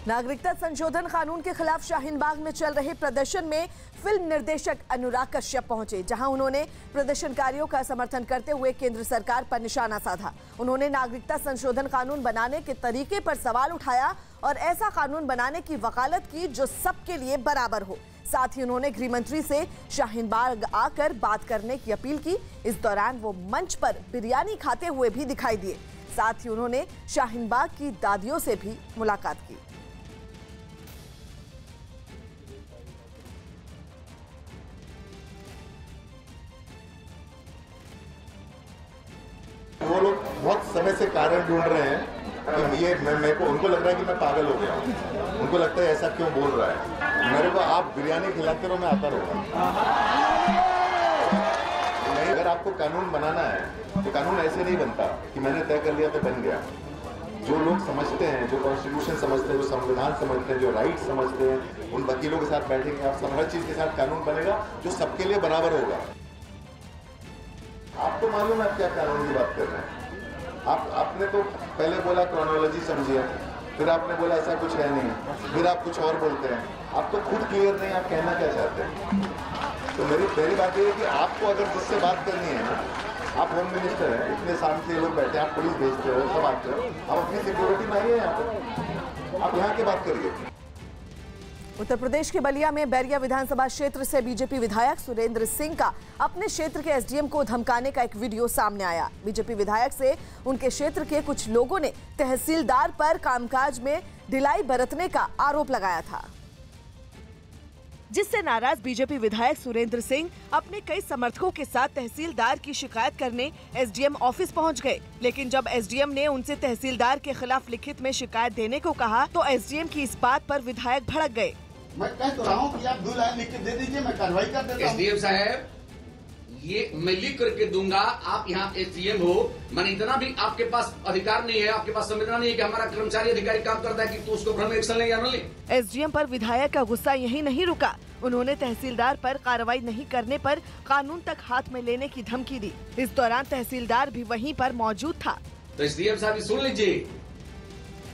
नागरिकता संशोधन कानून के खिलाफ शाहीन बाग में चल रहे प्रदर्शन में फिल्म निर्देशक अनुराग कश्यप पहुंचे, जहां उन्होंने प्रदर्शनकारियों का समर्थन करते हुए केंद्र सरकार पर निशाना साधा। उन्होंने नागरिकता संशोधन कानून बनाने के तरीके पर सवाल उठाया और ऐसा कानून बनाने की वकालत की जो सबके लिए बराबर हो। साथ ही उन्होंने गृह मंत्री से शाहीन बाग आकर बात करने की अपील की। इस दौरान वो मंच पर बिरयानी खाते हुए भी दिखाई दिए। साथ ही उन्होंने शाहीन बाग की दादियों से भी मुलाकात की। वो लोग बहुत समय से कारण ढूंढ रहे हैं कि ये मेरे को उनको लग रहा है कि मैं पागल हो गया हूँ। उनको लगता है ऐसा क्यों बोल रहा है। मेरे को आप बिरयानी खिलाते रहो, मैं आता रहूँगा। अगर आपको कानून बनाना है तो कानून ऐसे नहीं बनता कि मैंने तय कर लिया तो बन गया। जो लोग समझते हैं, जो कॉन्स्टिट्यूशन समझते हैं, जो संविधान समझते हैं, जो राइट समझते हैं, उन वकीलों के साथ बैठेंगे, आप हर चीज के साथ कानून बनेगा जो सबके लिए बराबर होगा। आपको मालूम है आप क्या कानून की बात कर रहे हैं। आपने तो पहले बोला क्रोनोलॉजी समझिए, फिर आपने बोला ऐसा कुछ है नहीं, फिर आप कुछ और बोलते हैं। आप तो खुद क्लियर नहीं आप कहना क्या चाहते हैं। तो मेरी पहली बात यह है कि आपको अगर जिससे बात करनी है ना, आप होम मिनिस्टर हैं, इतने सामने लोग बैठे हैं, आप पुलिस भेजते हो, सब आते हो, आप अपनी सिक्योरिटी में आइए यहाँ पर, आप यहाँ की बात करिए। उत्तर प्रदेश के बलिया में बैरिया विधानसभा क्षेत्र से बीजेपी विधायक सुरेंद्र सिंह का अपने क्षेत्र के एसडीएम को धमकाने का एक वीडियो सामने आया। बीजेपी विधायक से उनके क्षेत्र के कुछ लोगों ने तहसीलदार पर कामकाज में ढिलाई बरतने का आरोप लगाया था, जिससे नाराज बीजेपी विधायक सुरेंद्र सिंह अपने कई समर्थकों के साथ तहसीलदार की शिकायत करने एसडीएम ऑफिस पहुंच गए। लेकिन जब एसडीएम ने उनसे तहसीलदार के खिलाफ लिखित में शिकायत देने को कहा तो एसडीएम की इस बात पर विधायक भड़क गए। मैं कह तो रहा हूँ कि आप 2 लाइन लिख के दे दीजिए, मैं कार्रवाई कर देता हूँ। एसडीएम साहब, ये मैं लिख करके दूंगा, आप यहाँ एसडीएम हो, मैंने इतना भी आपके पास अधिकार नहीं है, आपके पास संवेदना नहीं है कि हमारा कर्मचारी अधिकारी काम करता है कि तो उसको भ्रम एक्शन ले या न ले। एसडीएम पर विधायक का गुस्सा यही नहीं रुका, उन्होंने तहसीलदार पर कार्रवाई नहीं करने पर कानून तक हाथ में लेने की धमकी दी। इस दौरान तहसीलदार भी वहीं पर मौजूद था। तो एसडीएम साहब सुन लीजिए,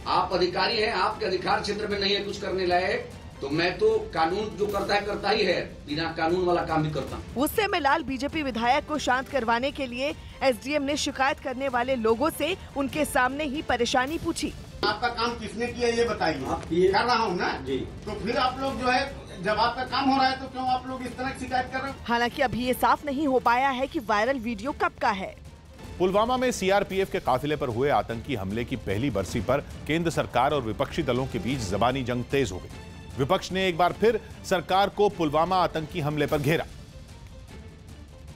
आप अधिकारी हैं, आपके अधिकार क्षेत्र में नहीं है कुछ करने लायक, तो मैं तो कानून जो करता ही है, बिना कानून वाला काम भी करता हूँ। गुस्से में लाल बीजेपी विधायक को शांत करवाने के लिए एसडीएम ने शिकायत करने वाले लोगों से उनके सामने ही परेशानी पूछी। आपका काम किसने किया ये बताइए। कर रहा हूँ ना जी, तो फिर आप लोग जो है, जब आपका काम हो रहा है तो क्यों आप लोग इस तरह की शिकायत कर रहे हैं। हालांकि अभी ये साफ नहीं हो पाया है कि वायरल वीडियो कब का है। पुलवामा में सीआरपीएफ के काफिले पर हुए आतंकी हमले की पहली बरसी पर केंद्र सरकार और विपक्षी दलों के बीच जबानी जंग तेज हो गई। विपक्ष ने एक बार फिर सरकार को पुलवामा आतंकी हमले पर घेरा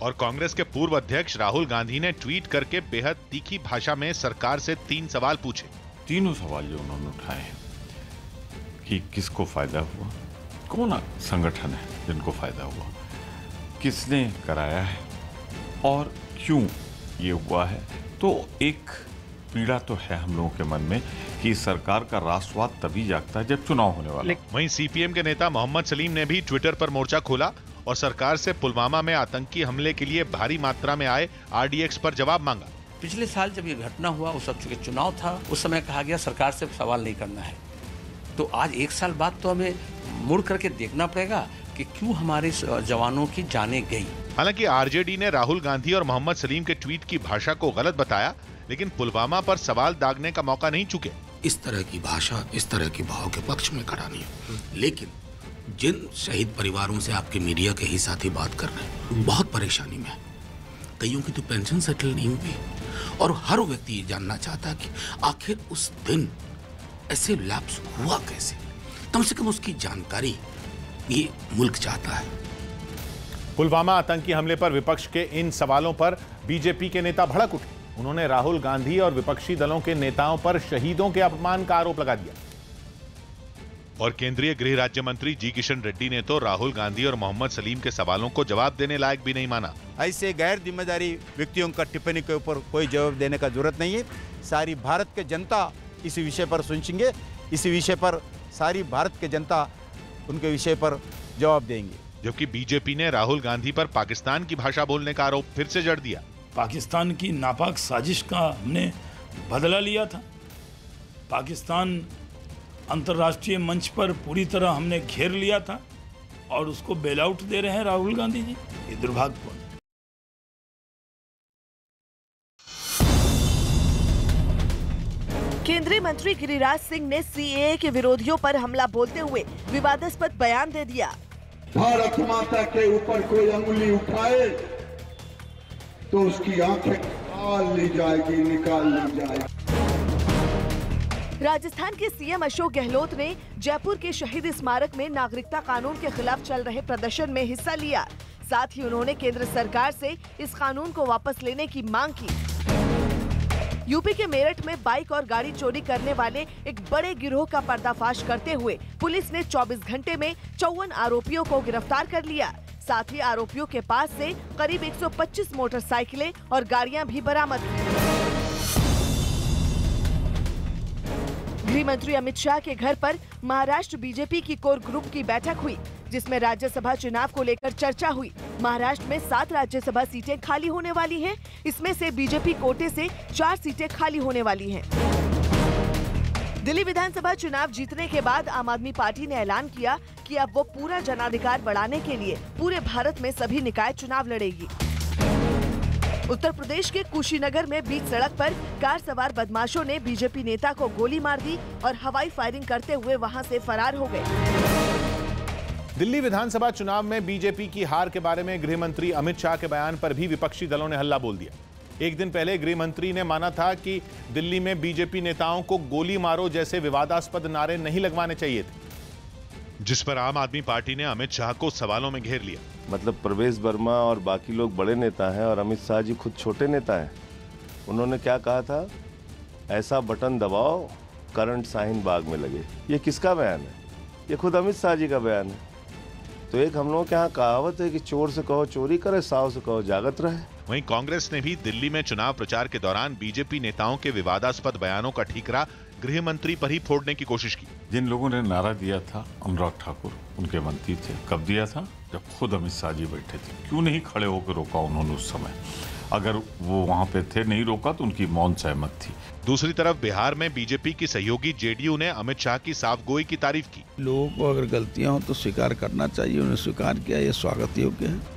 और कांग्रेस के पूर्व अध्यक्ष राहुल गांधी ने ट्वीट करके बेहद तीखी भाषा में सरकार से 3 सवाल पूछे। तीनों सवाल जो उन्होंने उठाए हैं कि किसको फायदा हुआ, कौन संगठन है जिनको फायदा हुआ, किसने कराया है और क्यों ये हुआ है। तो एक पीड़ा तो है हम लोगों के मन में कि सरकार का राष्ट्रवाद तभी जागता है जब चुनाव होने वाला। वहीं सीपीएम के नेता मोहम्मद सलीम ने भी ट्विटर पर मोर्चा खोला और सरकार से पुलवामा में आतंकी हमले के लिए भारी मात्रा में आए आरडीएक्स पर जवाब मांगा। पिछले साल जब ये घटना हुआ, उस वक्त चूंकि चुनाव था, उस समय कहा गया सरकार से सवाल नहीं करना है। तो आज 1 साल बाद तो हमें मुड़ करके देखना पड़ेगा कि क्यों हमारे जवानों की जानें गई। हालांकि आरजेडी ने राहुल गांधी और मोहम्मद सलीम के ट्वीट की भाषा को गलत बताया, लेकिन पुलवामा पर सवाल दागने का मौका नहीं चुके। इस तरह की भाषा, इस तरह के भाव के पक्ष में खड़ा नहीं है, लेकिन जिन शहीद परिवारों से आपके मीडिया के ही साथी बात कर रहे हैं, बहुत परेशानी में है। कईयों की तो पेंशन सेटल नहीं हुई और हर व्यक्ति ये जानना चाहता है कि आखिर उस दिन ऐसे लैप्स हुआ कैसे। कम से कम उसकी जानकारी ये मुल्क चाहता है। पुलवामा आतंकी हमले पर विपक्ष के इन सवालों पर बीजेपी के नेता भड़क उठे। उन्होंने राहुल गांधी और विपक्षी दलों के नेताओं पर शहीदों के अपमान का आरोप लगा दिया। और केंद्रीय गृह राज्य मंत्री जी किशन रेड्डी ने तो राहुल गांधी और मोहम्मद सलीम के सवालों को जवाब देने लायक भी नहीं माना। ऐसे गैर जिम्मेदारी व्यक्तियों का टिप्पणी के ऊपर कोई जवाब देने का जरूरत नहीं है। सारी भारत के जनता इस विषय पर सोचेंगे, इस विषय पर सारी भारत के जनता उनके विषय पर जवाब देंगे। जबकि बीजेपी ने राहुल गांधी पर पाकिस्तान की भाषा बोलने का आरोप फिर से जड़ दिया। पाकिस्तान की नापाक साजिश का हमने बदला लिया था। पाकिस्तान अंतर्राष्ट्रीय मंच पर पूरी तरह हमने घेर लिया था और उसको बेल आउट दे रहे हैं राहुल गांधी जी। ये दुर्भाग्यपूर्ण। केंद्रीय मंत्री गिरिराज सिंह ने सीएए के विरोधियों पर हमला बोलते हुए विवादास्पद बयान दे दिया। भारत माता के ऊपर कोई अंगुली उठाए तो उसकी आंखें निकाल ली जाएगी। राजस्थान के सीएम अशोक गहलोत ने जयपुर के शहीद स्मारक में नागरिकता कानून के खिलाफ चल रहे प्रदर्शन में हिस्सा लिया। साथ ही उन्होंने केंद्र सरकार से इस कानून को वापस लेने की मांग की। यूपी के मेरठ में बाइक और गाड़ी चोरी करने वाले एक बड़े गिरोह का पर्दाफाश करते हुए पुलिस ने 24 घंटे में 54 आरोपियों को गिरफ्तार कर लिया। साथ ही आरोपियों के पास से करीब 125 मोटरसाइकिलें और गाड़ियां भी बरामद की। गृह मंत्री अमित शाह के घर पर महाराष्ट्र बीजेपी की कोर ग्रुप की बैठक हुई, जिसमें राज्यसभा चुनाव को लेकर चर्चा हुई। महाराष्ट्र में 7 राज्यसभा सीटें खाली होने वाली हैं। इसमें से बीजेपी कोटे से 4 सीटें खाली होने वाली हैं। दिल्ली विधानसभा चुनाव जीतने के बाद आम आदमी पार्टी ने ऐलान किया कि अब वो पूरा जनाधिकार बढ़ाने के लिए पूरे भारत में सभी निकाय चुनाव लड़ेगी। उत्तर प्रदेश के कुशीनगर में बीच सड़क पर कार सवार बदमाशों ने बीजेपी नेता को गोली मार दी और हवाई फायरिंग करते हुए वहां से फरार हो गए। दिल्ली विधानसभा चुनाव में बीजेपी की हार के बारे में गृह मंत्री अमित शाह के बयान पर भी विपक्षी दलों ने हल्ला बोल दिया। एक दिन पहले गृह मंत्री ने माना था कि दिल्ली में बीजेपी नेताओं को गोली मारो जैसे विवादास्पद नारे नहीं लगवाने चाहिए थे, जिस पर आम आदमी पार्टी ने अमित शाह को सवालों में घेर लिया। मतलब प्रवेश वर्मा और बाकी लोग बड़े नेता हैं और अमित शाह जी खुद छोटे नेता हैं। उन्होंने क्या कहा था, ऐसा बटन दबाओ करंट शाहीन बाग में लगे। ये किसका बयान है? ये खुद अमित शाह जी का बयान है। तो एक हम लोगों के यहाँ कहावत है कि चोर से कहो चोरी करे, साव से कहो जागत रहे। वहीं कांग्रेस ने भी दिल्ली में चुनाव प्रचार के दौरान बीजेपी नेताओं के विवादास्पद बयानों का ठीकरा गृह मंत्री पर ही फोड़ने की कोशिश की। जिन लोगों ने नारा दिया था, अनुराग ठाकुर उनके मंत्री थे। कब दिया था? जब खुद अमित शाह जी बैठे थे। क्यों नहीं खड़े होकर रोका उन्होंने उस समय? अगर वो वहां पे थे, नहीं रोका तो उनकी मौन सहमत थी। दूसरी तरफ बिहार में बीजेपी की सहयोगी जेडीयू ने अमित शाह की साफगोई की तारीफ की। लोगों को अगर गलतियां हो तो स्वीकार करना चाहिए, उन्हें स्वीकार किया, ये स्वागत योग्य है।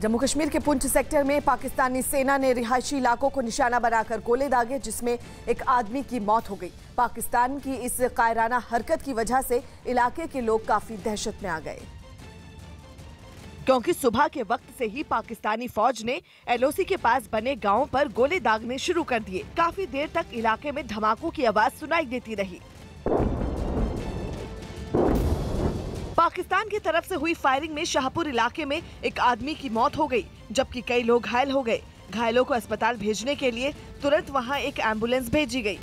जम्मू कश्मीर के पुंछ सेक्टर में पाकिस्तानी सेना ने रिहायशी इलाकों को निशाना बनाकर गोले दागे, जिसमें एक आदमी की मौत हो गई। पाकिस्तान की इस कायराना हरकत की वजह से इलाके के लोग काफी दहशत में आ गए, क्योंकि सुबह के वक्त से ही पाकिस्तानी फौज ने एलओसी के पास बने गांवों पर गोले दागने शुरू कर दिए। काफी देर तक इलाके में धमाकों की आवाज सुनाई देती रही। पाकिस्तान की तरफ से हुई फायरिंग में शाहपुर इलाके में एक आदमी की मौत हो गई, जबकि कई लोग घायल हो गए। घायलों को अस्पताल भेजने के लिए तुरंत वहां एक एम्बुलेंस भेजी गई।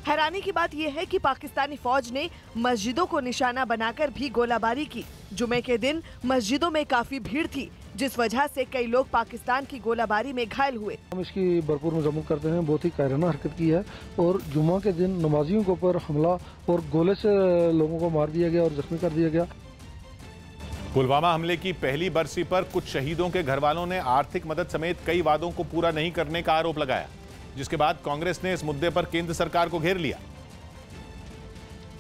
हैरानी की बात यह है कि पाकिस्तानी फौज ने मस्जिदों को निशाना बनाकर भी गोलाबारी की। जुमे के दिन मस्जिदों में काफी भीड़ थी, जिस वजह से कई लोग पाकिस्तान की गोलाबारी में घायल हुए। हम इसकी भरपूर मजम्मत करते हैं। बहुत ही कायराना हरकत की है और जुमा के दिन नमाजियों के ऊपर हमला और गोले से लोगों को मार दिया गया और जख्मी कर दिया गया। पुलवामा हमले की पहली बरसी पर कुछ शहीदों के घर वालों ने आर्थिक मदद समेत कई वादों को पूरा नहीं करने का आरोप लगाया, जिसके बाद कांग्रेस ने इस मुद्दे पर केंद्र सरकार को घेर लिया।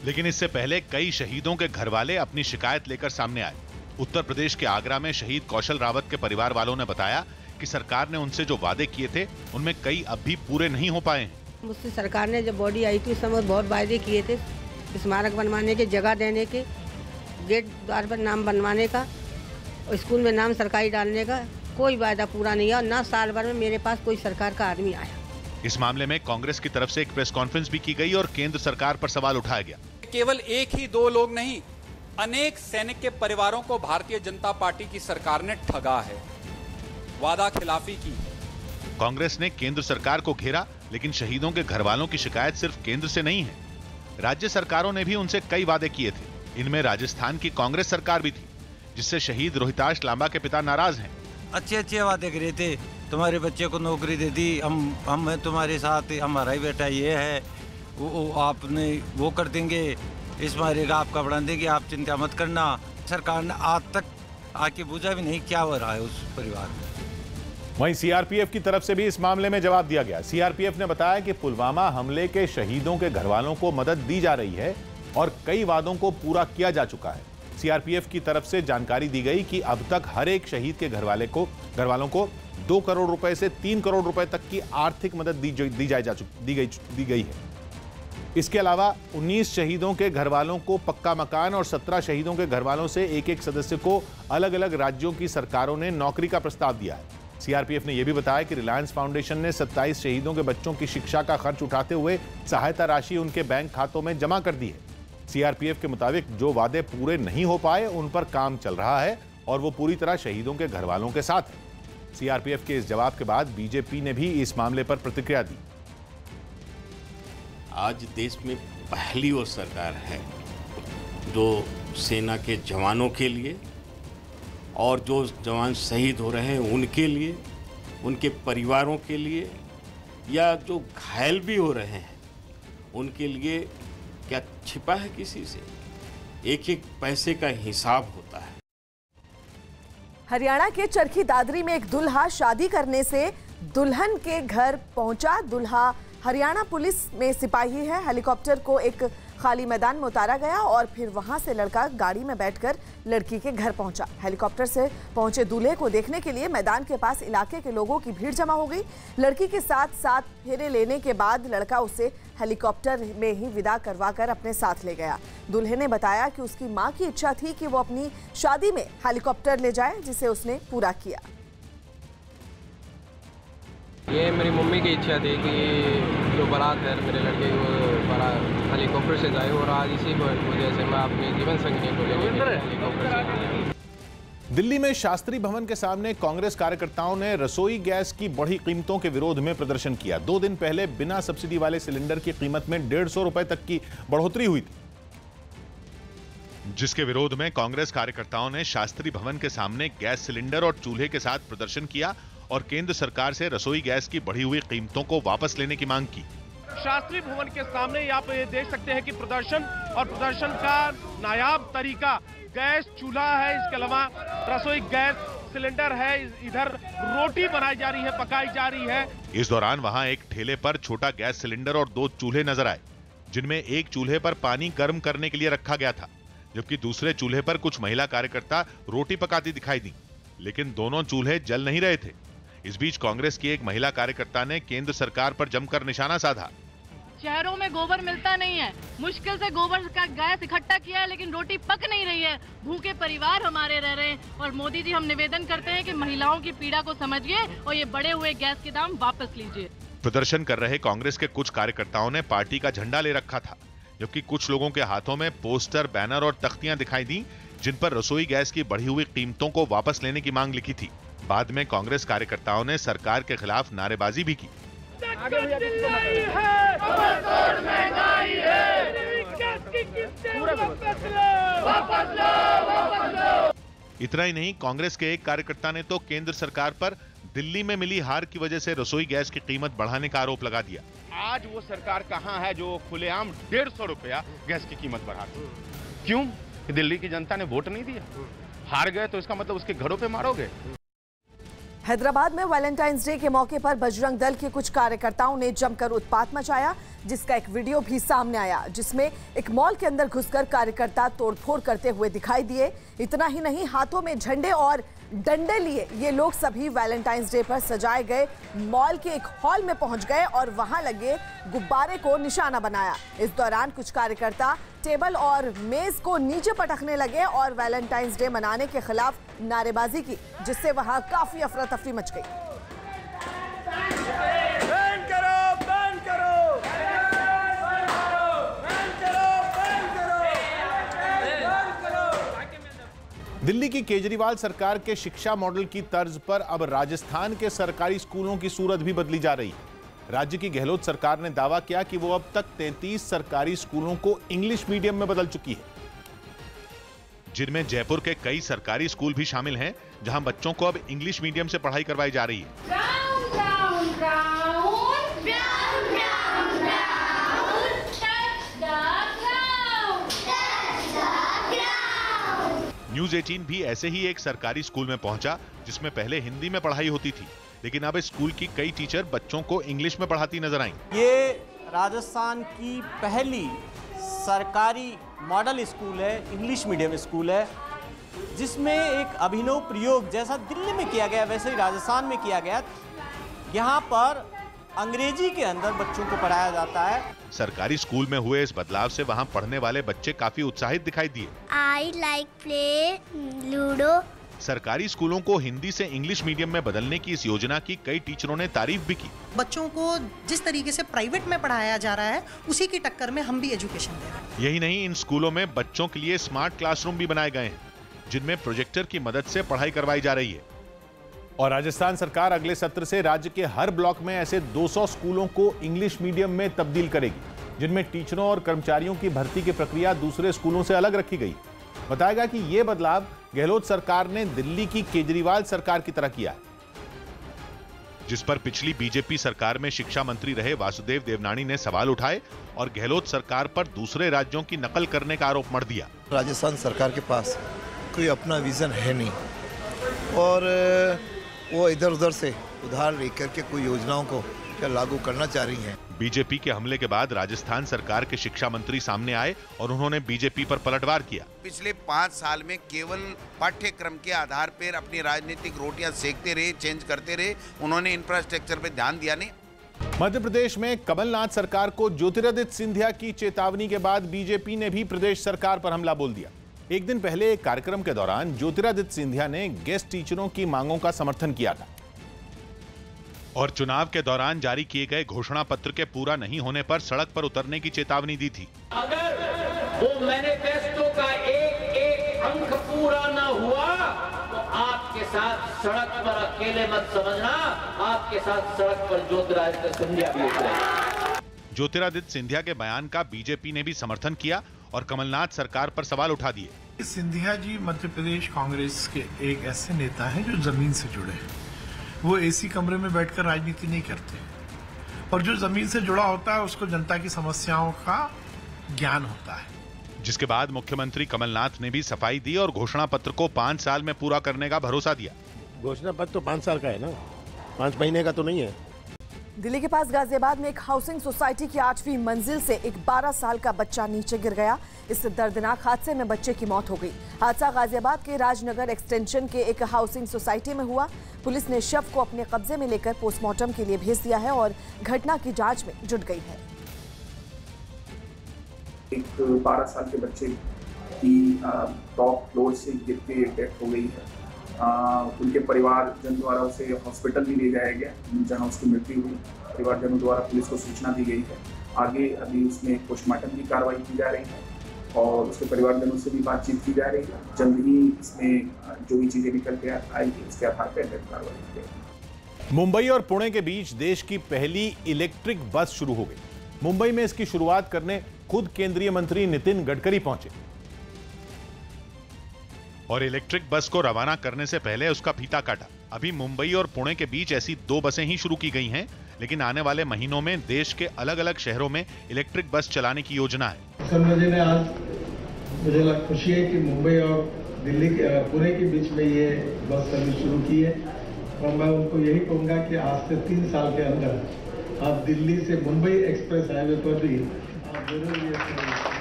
लेकिन इससे पहले कई शहीदों के घर वाले अपनी शिकायत लेकर सामने आए। उत्तर प्रदेश के आगरा में शहीद कौशल रावत के परिवार वालों ने बताया कि सरकार ने उनसे जो वादे किए थे, उनमें कई अब भी पूरे नहीं हो पाए हैं। मुझसे सरकार ने जब बॉडी आई थी उस समय बहुत वायदे किए थे, स्मारक बनवाने के, जगह देने के, गेट द्वार पर नाम बनवाने का, स्कूल में नाम सरकारी डालने का। कोई वायदा पूरा नहीं है, ना साल भर में मेरे पास कोई सरकार का आदमी आया। इस मामले में कांग्रेस की तरफ से एक प्रेस कॉन्फ्रेंस भी की गई और केंद्र सरकार पर सवाल उठाया गया। केवल एक ही दो लोग नहीं, अनेक सैनिक के परिवारों को भारतीय जनता पार्टी की सरकार ने ठगा है, वादा खिलाफी की। कांग्रेस ने केंद्र सरकार को घेरा, लेकिन शहीदों के घर वालों की शिकायत सिर्फ केंद्र से नहीं है। राज्य सरकारों ने भी उनसे कई वादे किए थे। इनमें राजस्थान की कांग्रेस सरकार भी थी, जिससे शहीद रोहिताश लांबा के पिता नाराज हैं। अच्छे अच्छे वादे करे थे, तुम्हारे बच्चे को नौकरी दे दी, हम तुम्हारे साथ, हमारा ही बेटा ये है, वो आपने वो कर देंगे, इस मारे का आपका बढ़ा देंगे, आप चिंता मत करना। सरकार ने आज तक आके पूछा भी नहीं क्या हो रहा है उस परिवार में। वहीं सीआरपीएफ की तरफ से भी इस मामले में जवाब दिया गया। सीआरपीएफ ने बताया कि पुलवामा हमले के शहीदों के घरवालों को मदद दी जा रही है और कई वादों को पूरा किया जा चुका है। सीआरपीएफ की तरफ से जानकारी दी गई कि अब तक हर एक शहीद के घरवालों को 2 करोड़ रुपए से 3 करोड़ रुपए तक की आर्थिक मदद दी गई है। इसके अलावा 19 शहीदों के घरवालों को पक्का मकान और 17 शहीदों के घरवालों से एक सदस्य को अलग अलग राज्यों की सरकारों ने नौकरी का प्रस्ताव दिया है। सीआरपीएफ ने यह भी बताया कि रिलायंस फाउंडेशन ने 27 शहीदों के बच्चों की शिक्षा का खर्च उठाते हुए सहायता राशि उनके बैंक खातों में जमा कर दी है। सीआरपीएफ के मुताबिक जो वादे पूरे नहीं हो पाए उन पर काम चल रहा है और वो पूरी तरह शहीदों के घरवालों के साथ है। सीआरपीएफ के इस जवाब के बाद बीजेपी ने भी इस मामले पर प्रतिक्रिया दी। आज देश में पहली वो सरकार है जो सेना के जवानों के लिए और जो जवान शहीद हो रहे हैं उनके लिए, उनके परिवारों के लिए या जो घायल भी हो रहे हैं उनके लिए क्या छिपा है किसी से? एक एक पैसे का हिसाब होता है। हरियाणा के चरखी दादरी में एक दुल्हा शादी करने से दुल्हन के घर पहुंचा। दुल्हा हरियाणा पुलिस में सिपाही है। हेलीकॉप्टर को एक खाली मैदान में उतारा गया और फिर वहां से लड़का गाड़ी में बैठकर लड़की के घर पहुंचा। हेलीकॉप्टर से पहुंचे दूल्हे को देखने के लिए मैदान के पास इलाके के लोगों की भीड़ जमा हो गई। लड़की के साथ 7 फेरे लेने के बाद लड़का उसे हेलीकॉप्टर में ही विदा करवाकर अपने साथ ले गया। दूल्हे ने बताया कि उसकी मां की इच्छा थी कि वो अपनी शादी में हेलीकॉप्टर ले जाए, जिसे उसने पूरा किया। ये मेरी मम्मी की इच्छा थी कि जो बारात है मेरे लड़के को बारात हेलीकॉप्टर से जाए और आज इसी वजह से मैं अपनी जीवन संगिनी को लेने हेलीकॉप्टर से। दिल्ली में शास्त्री भवन के सामने कांग्रेस कार्यकर्ताओं ने रसोई गैस की बढ़ी कीमतों के विरोध में प्रदर्शन किया। 2 दिन पहले बिना सब्सिडी वाले सिलेंडर की कीमत में 150 रुपए तक की बढ़ोतरी हुई थी, जिसके विरोध में कांग्रेस कार्यकर्ताओं ने शास्त्री भवन के सामने गैस सिलेंडर और चूल्हे के साथ प्रदर्शन किया और केंद्र सरकार से रसोई गैस की बढ़ी हुई कीमतों को वापस लेने की मांग की। शास्त्री भवन के सामने आप ये देख सकते हैं कि प्रदर्शन का नायाब तरीका गैस चूल्हा है, इसके अलावा रसोई गैस सिलेंडर है, इधर रोटी बनाई जा रही है, पकाई जा रही है। इस दौरान वहां एक ठेले पर छोटा गैस सिलेंडर और 2 चूल्हे नजर आए, जिनमें एक चूल्हे पर पानी गर्म करने के लिए रखा गया था, जबकि दूसरे चूल्हे पर कुछ महिला कार्यकर्ता रोटी पकाती दिखाई दी, लेकिन दोनों चूल्हे जल नहीं रहे थे। इस बीच कांग्रेस की एक महिला कार्यकर्ता ने केंद्र सरकार पर जमकर निशाना साधा। शहरों में गोबर मिलता नहीं है, मुश्किल से गोबर का गैस इकट्ठा किया है, लेकिन रोटी पक नहीं रही है, भूखे परिवार हमारे रह रहे हैं। और मोदी जी, हम निवेदन करते हैं कि महिलाओं की पीड़ा को समझिए और ये बढ़े हुए गैस के दाम वापस लीजिए। प्रदर्शन कर रहे कांग्रेस के कुछ कार्यकर्ताओं ने पार्टी का झंडा ले रखा था, जबकि कुछ लोगों के हाथों में पोस्टर, बैनर और तख्तियां दिखाई दी, जिन पर रसोई गैस की बढ़ी हुई कीमतों को वापस लेने की मांग लिखी थी। बाद में कांग्रेस कार्यकर्ताओं ने सरकार के खिलाफ नारेबाजी भी की। इतना ही नहीं, कांग्रेस के एक कार्यकर्ता ने तो केंद्र सरकार पर दिल्ली में मिली हार की वजह से रसोई गैस की कीमत बढ़ाने का आरोप लगा दिया। आज वो सरकार कहां है जो खुलेआम 150 रुपया गैस की कीमत बढ़ाती? क्यों? दिल्ली की जनता ने वोट नहीं दिया? हार गए तो इसका मतलब उसके घरों पे मारोगे? हैदराबाद में वैलेंटाइंस डे के मौके पर बजरंग दल के कुछ कार्यकर्ताओं ने जमकर उत्पात मचाया, जिसका एक वीडियो भी सामने आया, जिसमें एक मॉल के अंदर घुसकर कार्यकर्ता तोड़फोड़ करते हुए दिखाई दिए। इतना ही नहीं, हाथों में झंडे और डंडे लिए ये लोग सभी वैलेंटाइंस डे पर सजाए गए मॉल के एक हॉल में पहुंच गए और वहां लगे गुब्बारे को निशाना बनाया। इस दौरान कुछ कार्यकर्ता टेबल और मेज को नीचे पटकने लगे और वैलेंटाइंस डे मनाने के खिलाफ नारेबाजी की, जिससे वहां काफी अफरा तफरी मच गई। दिल्ली की केजरीवाल सरकार के शिक्षा मॉडल की तर्ज पर अब राजस्थान के सरकारी स्कूलों की सूरत भी बदली जा रही है। राज्य की गहलोत सरकार ने दावा किया कि वो अब तक 33 सरकारी स्कूलों को इंग्लिश मीडियम में बदल चुकी है, जिनमें जयपुर के कई सरकारी स्कूल भी शामिल हैं, जहां बच्चों को अब इंग्लिश मीडियम से पढ़ाई करवाई जा रही है। न्यूज 18 भी ऐसे ही एक सरकारी स्कूल में पहुंचा, जिसमें पहले हिंदी में पढ़ाई होती थी, लेकिन अब स्कूल की कई टीचर बच्चों को इंग्लिश में पढ़ाती नजर आईं। ये राजस्थान की पहली सरकारी मॉडल स्कूल है, इंग्लिश मीडियम स्कूल है, जिसमें एक अभिनव प्रयोग जैसा दिल्ली में किया गया वैसे ही राजस्थान में किया गया। यहाँ पर अंग्रेजी के अंदर बच्चों को पढ़ाया जाता है। सरकारी स्कूल में हुए इस बदलाव से वहाँ पढ़ने वाले बच्चे काफी उत्साहित दिखाई दिए। I like play ludo. सरकारी स्कूलों को हिंदी से इंग्लिश मीडियम में बदलने की इस योजना की कई टीचरों ने तारीफ भी की। बच्चों को जिस तरीके से प्राइवेट में पढ़ाया जा रहा है उसी की टक्कर में हम भी एजुकेशन दे रहे हैं। यही नहीं, इन स्कूलों में बच्चों के लिए स्मार्ट क्लासरूम भी बनाए गए हैं, जिनमें प्रोजेक्टर की मदद से पढ़ाई करवाई जा रही है। और राजस्थान सरकार अगले सत्र से राज्य के हर ब्लॉक में ऐसे 200 स्कूलों को इंग्लिश मीडियम में तब्दील करेगी, जिनमें टीचरों और कर्मचारियों की भर्ती की प्रक्रिया दूसरे स्कूलों से अलग रखी गई। बताया गया कि यह बदलाव गहलोत सरकार ने दिल्ली की केजरीवाल सरकार की तरह किया है, जिस पर पिछली बीजेपी सरकार में शिक्षा मंत्री रहे वासुदेव देवनानी ने सवाल उठाए और गहलोत सरकार पर दूसरे राज्यों की नकल करने का आरोप मढ़ दिया। राजस्थान सरकार के पास कोई अपना विजन है नहीं और वो इधर उधर से उधार लेकर के कोई योजनाओं को क्या लागू करना चाह रही हैं। बीजेपी के हमले के बाद राजस्थान सरकार के शिक्षा मंत्री सामने आए और उन्होंने बीजेपी पर पलटवार किया। पिछले 5 साल में केवल पाठ्यक्रम के आधार पर अपनी राजनीतिक रोटियां सेकते रहे, चेंज करते रहे, उन्होंने इंफ्रास्ट्रक्चर पे ध्यान दिया नहीं। मध्य प्रदेश में कमलनाथ सरकार को ज्योतिरादित्य सिंधिया की चेतावनी के बाद बीजेपी ने भी प्रदेश सरकार पर हमला बोल दिया। एक दिन पहले एक कार्यक्रम के दौरान ज्योतिरादित्य सिंधिया ने गेस्ट टीचरों की मांगों का समर्थन किया था और चुनाव के दौरान जारी किए गए घोषणा पत्र के पूरा नहीं होने पर सड़क पर उतरने की चेतावनी दी थी। अगर वो मैनिफेस्टो का एक अंक पूरा ना हुआ तो आपके साथ सड़क पर अकेले मत समझना, आपके साथ सड़क पर ज्योतिरादित्य सिंधिया भी उतरेगा। ज्योतिरादित्य सिंधिया के बयान का बीजेपी ने भी समर्थन किया और कमलनाथ सरकार पर सवाल उठा दिए। सिंधिया जी मध्य प्रदेश कांग्रेस के एक ऐसे नेता हैं जो जमीन से जुड़े हैं। वो एसी कमरे में बैठकर राजनीति नहीं करते और जो जमीन से जुड़ा होता है उसको जनता की समस्याओं का ज्ञान होता है। जिसके बाद मुख्यमंत्री कमलनाथ ने भी सफाई दी और घोषणा पत्र को 5 साल में पूरा करने का भरोसा दिया। घोषणा पत्र तो 5 साल का है ना, 5 महीने का तो नहीं है। दिल्ली के पास गाजियाबाद में एक हाउसिंग सोसाइटी की 8वीं मंजिल से एक 12 साल का बच्चा नीचे गिर गया। इस दर्दनाक हादसे में बच्चे की मौत हो गई। हादसा गाजियाबाद के राजनगर एक्सटेंशन के एक हाउसिंग सोसाइटी में हुआ। पुलिस ने शव को अपने कब्जे में लेकर पोस्टमार्टम के लिए भेज दिया है और घटना की जांच में जुट गई है। एक 12 साल के बच्चे की टॉप फ्लोर से गिर के डेथ हो गई है। उनके परिवारजन द्वारा उसे हॉस्पिटल भी ले जाया गया जहां उसकी मृत्यु हुई। परिवारजनों द्वारा पुलिस को सूचना दी गई है। आगे अभी उसमें पोस्टमार्टम की कार्रवाई की जा रही है और उसके परिवारजनों से भी बातचीत की जा रही है। जल्द ही इसमें जो भी चीजें निकल के आएगी उसके आधार पर कार्रवाई की जाएगी। मुंबई और पुणे के बीच देश की पहली इलेक्ट्रिक बस शुरू हो गई। मुंबई में इसकी शुरुआत करने खुद केंद्रीय मंत्री नितिन गडकरी पहुंचे और इलेक्ट्रिक बस को रवाना करने से पहले उसका फीता काटा। अभी मुंबई और पुणे के बीच ऐसी 2 बसें ही शुरू की गई हैं, लेकिन आने वाले महीनों में देश के अलग अलग शहरों में इलेक्ट्रिक बस चलाने की योजना है। सर मुझे खुशी है कि मुंबई और दिल्ली के पुणे के बीच में ये बस सर्विस शुरू की है और मैं उनको यही कहूँगा कि आज से 3 साल के अंदर आप दिल्ली से मुंबई एक्सप्रेस हाईवे पर भी आप जरूर ये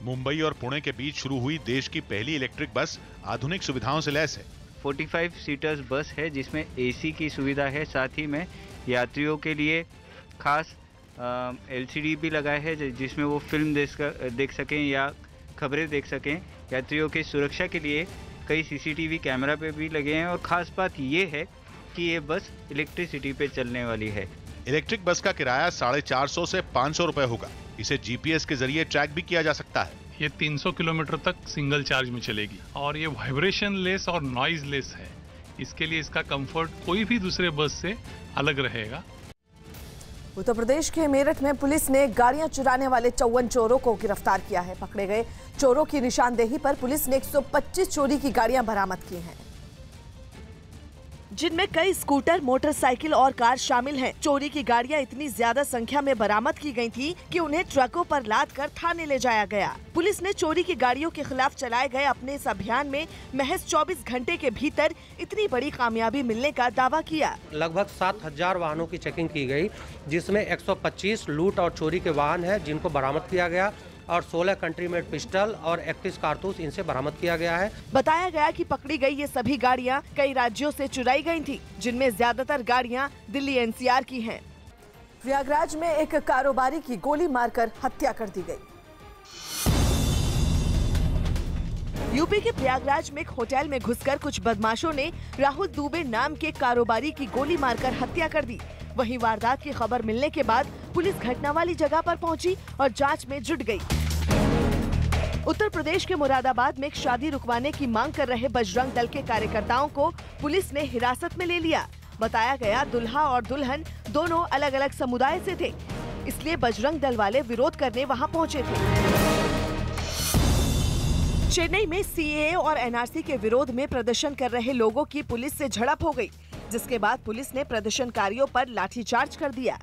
मुंबई और पुणे के बीच शुरू हुई देश की पहली इलेक्ट्रिक बस आधुनिक सुविधाओं से लैस है। 45 सीटर्स बस है जिसमें एसी की सुविधा है, साथ ही में यात्रियों के लिए खास एलसीडी भी लगाया है जिसमें वो फिल्म देख सकें या खबरें देख सकें। यात्रियों की सुरक्षा के लिए कई सीसीटीवी कैमरा पे भी लगे हैं और ख़ास बात ये है कि ये बस इलेक्ट्रिसिटी पे चलने वाली है। इलेक्ट्रिक बस का किराया 450 से 500 रुपए होगा। इसे जीपीएस के जरिए ट्रैक भी किया जा सकता है। ये 300 किलोमीटर तक सिंगल चार्ज में चलेगी और ये वाइब्रेशन लेस और नॉइज लेस है। इसके लिए इसका कंफर्ट कोई भी दूसरे बस से अलग रहेगा। उत्तर प्रदेश के मेरठ में पुलिस ने गाड़ियां चुराने वाले 54 चोरों को गिरफ्तार किया है। पकड़े गए चोरों की निशानदेही पर पुलिस ने 125 चोरी की गाड़ियां बरामद की हैं। जिनमें कई स्कूटर, मोटरसाइकिल और कार शामिल हैं। चोरी की गाड़ियां इतनी ज्यादा संख्या में बरामद की गई थी कि उन्हें ट्रकों पर लाद कर थाने ले जाया गया। पुलिस ने चोरी की गाड़ियों के खिलाफ चलाए गए अपने इस अभियान में महज 24 घंटे के भीतर इतनी बड़ी कामयाबी मिलने का दावा किया। लगभग 7000 वाहनों की चेकिंग की गई, जिसमें 125 लूट और चोरी के वाहन है जिनको बरामद किया गया और 16 कंट्री मेड पिस्टल और 31 कारतूस इनसे बरामद किया गया है। बताया गया कि पकड़ी गई ये सभी गाड़ियां कई राज्यों से चुराई गई थी, जिनमें ज्यादातर गाड़ियां दिल्ली एनसीआर की हैं। प्रयागराज में एक कारोबारी की गोली मारकर हत्या कर दी गई। यूपी के प्रयागराज में एक होटल में घुसकर कुछ बदमाशों ने राहुल दुबे नाम के कारोबारी की गोली मारकर हत्या कर दी। वहीं वारदात की खबर मिलने के बाद पुलिस घटना वाली जगह पर पहुंची और जांच में जुट गई। उत्तर प्रदेश के मुरादाबाद में एक शादी रुकवाने की मांग कर रहे बजरंग दल के कार्यकर्ताओं को पुलिस ने हिरासत में ले लिया। बताया गया दुल्हा और दुल्हन दोनों अलग अलग समुदाय से थे, इसलिए बजरंग दल वाले विरोध करने वहां पहुंचे थे। चेन्नई में सीएए और एनआरसी के विरोध में प्रदर्शन कर रहे लोगों की पुलिस से झड़प हो गई, जिसके बाद पुलिस ने प्रदर्शनकारियों पर लाठीचार्ज कर दिया।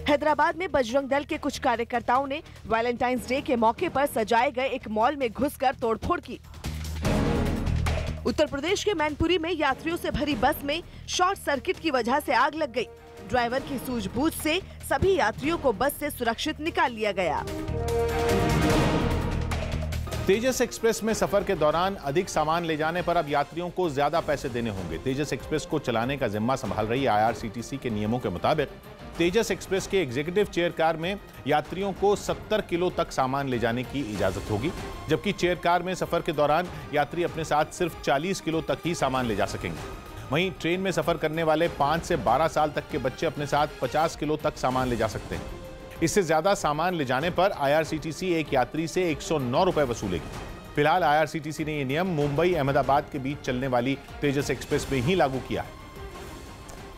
हैदराबाद में बजरंग दल के कुछ कार्यकर्ताओं ने वैलेंटाइंस डे के मौके पर सजाए गए एक मॉल में घुसकर तोड़फोड़ की। उत्तर प्रदेश के मैनपुरी में यात्रियों से भरी बस में शॉर्ट सर्किट की वजह से आग लग गई। ड्राइवर की सूझबूझ से सभी यात्रियों को बस से सुरक्षित निकाल लिया गया। तेजस एक्सप्रेस में सफर के दौरान अधिक सामान ले जाने पर अब यात्रियों को ज्यादा पैसे देने होंगे। तेजस एक्सप्रेस को चलाने का जिम्मा संभाल रही आईआरसीटीसी के नियमों के मुताबिक तेजस एक्सप्रेस के एग्जीक्यूटिव चेयर कार में यात्रियों को 70 किलो तक सामान ले जाने की इजाजत होगी, जबकि चेयर कार में सफर के दौरान यात्री अपने साथ सिर्फ 40 किलो तक ही सामान ले जा सकेंगे। वहीं ट्रेन में सफर करने वाले 5 से 12 साल तक के बच्चे अपने साथ 50 किलो तक सामान ले जा सकते हैं। इससे ज्यादा सामान ले जाने पर आईआरसीटीसी एक यात्री से 109 रुपए वसूलेगी। फिलहाल आईआरसीटीसी ने यह नियम मुंबई अहमदाबाद के बीच चलने वाली तेजस एक्सप्रेस में ही लागू किया है।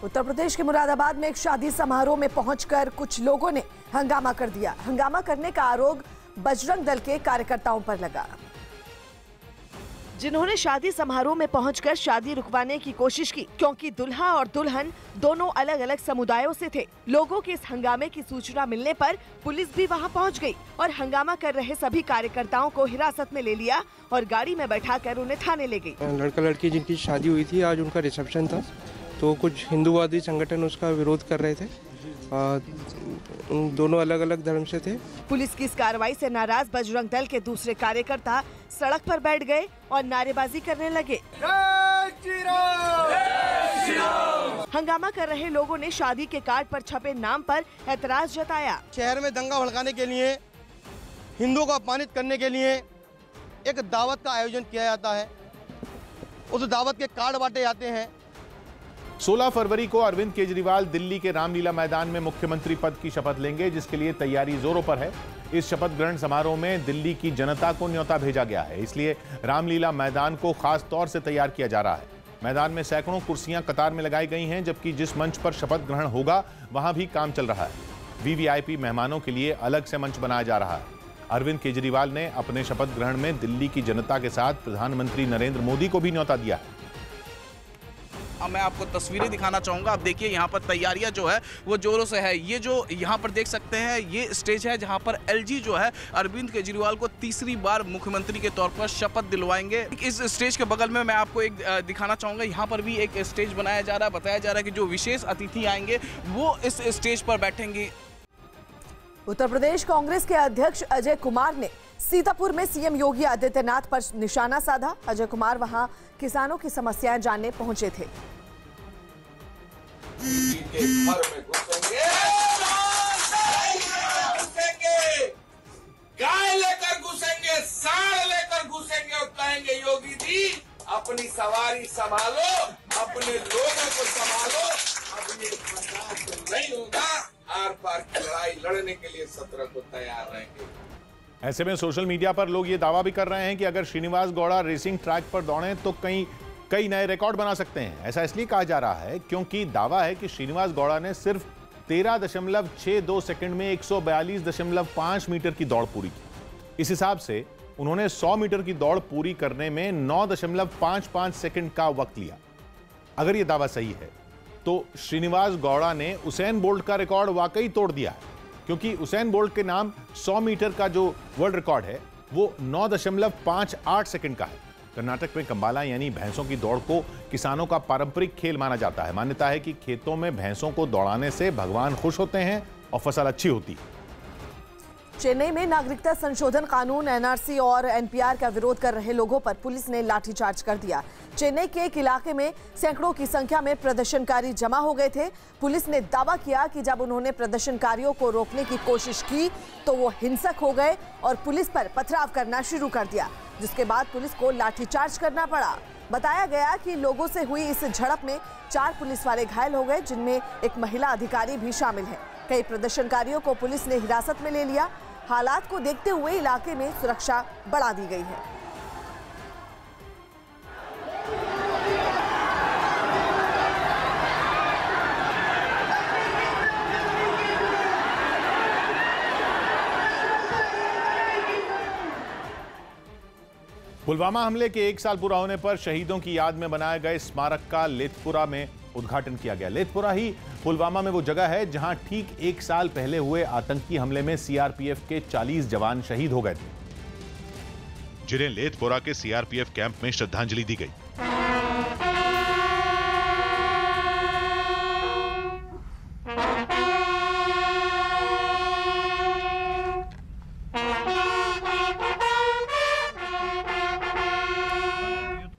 उत्तर प्रदेश के मुरादाबाद में एक शादी समारोह में पहुंचकर कुछ लोगों ने हंगामा कर दिया। हंगामा करने का आरोप बजरंग दल के कार्यकर्ताओं पर लगा, जिन्होंने शादी समारोह में पहुंचकर शादी रुकवाने की कोशिश की, क्योंकि दुल्हा और दुल्हन दोनों अलग अलग समुदायों से थे। लोगों के इस हंगामे की सूचना मिलने पर पुलिस भी वहां पहुंच गई और हंगामा कर रहे सभी कार्यकर्ताओं को हिरासत में ले लिया और गाड़ी में बैठाकर उन्हें थाने ले गई। लड़का लड़की जिनकी शादी हुई थी, आज उनका रिसेप्शन था, तो कुछ हिंदूवादी संगठन उसका विरोध कर रहे थे। दोनों अलग अलग धर्म से थे। पुलिस की इस कार्रवाई से नाराज बजरंग दल के दूसरे कार्यकर्ता सड़क पर बैठ गए और नारेबाजी करने लगे। हंगामा कर रहे लोगों ने शादी के कार्ड पर छपे नाम पर ऐतराज जताया। शहर में दंगा भड़काने के लिए, हिंदुओं को अपमानित करने के लिए एक दावत का आयोजन किया जाता है। उस दावत के कार्ड बांटे जाते हैं। 16 फरवरी को अरविंद केजरीवाल दिल्ली के रामलीला मैदान में मुख्यमंत्री पद की शपथ लेंगे, जिसके लिए तैयारी जोरों पर है। इस शपथ ग्रहण समारोह में दिल्ली की जनता को न्योता भेजा गया है, इसलिए रामलीला मैदान को खास तौर से तैयार किया जा रहा है। मैदान में सैकड़ों कुर्सियां कतार में लगाई गई हैं, जबकि जिस मंच पर शपथ ग्रहण होगा वहां भी काम चल रहा है। वीवीआईपी मेहमानों के लिए अलग से मंच बनाया जा रहा है। अरविंद केजरीवाल ने अपने शपथ ग्रहण में दिल्ली की जनता के साथ प्रधानमंत्री नरेंद्र मोदी को भी न्योता दिया है। अब मैं आपको तस्वीरें दिखाना चाहूँगा। आप देखिए यहाँ पर तैयारियाँ जो है वो जोरों से है। ये जो यहाँ पर देख सकते हैं, ये स्टेज है जहाँ पर एलजी जो है अरविंद केजरीवाल को तीसरी बार मुख्यमंत्री के तौर पर शपथ दिलवाएंगे। इस स्टेज के बगल में मैं आपको एक दिखाना चाहूँगा, यहाँ पर भी एक स्टेज बनाया जा रहा है। बताया जा रहा है कि जो विशेष अतिथि आएंगे वो इस स्टेज पर बैठेंगे। उत्तर प्रदेश कांग्रेस के अध्यक्ष अजय कुमार ने सीतापुर में सीएम योगी आदित्यनाथ पर निशाना साधा। अजय कुमार वहां किसानों की समस्याएं जानने पहुंचे थे। गाय लेकर घुसेंगे, सांड लेकर घुसेंगे और कहेंगे योगी जी अपनी सवारी संभालो, अपने लोगों को संभालो, अपने बर्दाश्त नहीं होगा। आर पार की लड़ाई लड़ने के लिए 17 को तैयार रहेंगे। ऐसे में सोशल मीडिया पर लोग ये दावा भी कर रहे हैं कि अगर श्रीनिवास गौड़ा रेसिंग ट्रैक पर दौड़ें तो कई नए रिकॉर्ड बना सकते हैं। ऐसा इसलिए कहा जा रहा है क्योंकि दावा है कि श्रीनिवास गौड़ा ने सिर्फ 13.62 सेकंड में 142.5 मीटर की दौड़ पूरी की। इस हिसाब से उन्होंने 100 मीटर की दौड़ पूरी करने में 9.55 सेकंड का वक्त लिया। अगर यह दावा सही है तो श्रीनिवास गौड़ा ने उसेन बोल्ट का रिकॉर्ड वाकई तोड़ दिया है, क्योंकि उसेन बोल्ट के नाम 100 मीटर का जो वर्ल्ड रिकॉर्ड है वो 9.58 सेकंड का है। कर्नाटक में कंबाला यानी भैंसों की दौड़ को किसानों का पारंपरिक खेल माना जाता है। मान्यता है कि खेतों में भैंसों को दौड़ाने से भगवान खुश होते हैं और फसल अच्छी होती है। चेन्नई में नागरिकता संशोधन कानून एनआरसी और एनपीआर का विरोध कर रहे लोगों पर पुलिस ने लाठीचार्ज कर दिया। चेन्नई के एक इलाके में सैकड़ों की संख्या में प्रदर्शनकारी जमा हो गए थे। पुलिस ने दावा किया कि जब उन्होंने प्रदर्शनकारियों को रोकने की कोशिश की तो वो हिंसक हो गए और पुलिस पर पथराव करना शुरू कर दिया, जिसके बाद पुलिस को लाठीचार्ज करना पड़ा। बताया गया कि लोगों से हुई इस झड़प में 4 पुलिस वाले घायल हो गए, जिनमें एक महिला अधिकारी भी शामिल है। कई प्रदर्शनकारियों को पुलिस ने हिरासत में ले लिया। हालात को देखते हुए इलाके में सुरक्षा बढ़ा दी गई है। पुलवामा हमले के 1 साल पूरा होने पर शहीदों की याद में बनाए गए स्मारक का लेथपुरा में उद्घाटन किया गया। लेथपुरा ही पुलवामा में वो जगह है जहां ठीक 1 साल पहले हुए आतंकी हमले में सीआरपीएफ के 40 जवान शहीद हो गए थे, जिन्हें लेथपुरा के सीआरपीएफ कैंप में श्रद्धांजलि दी गई।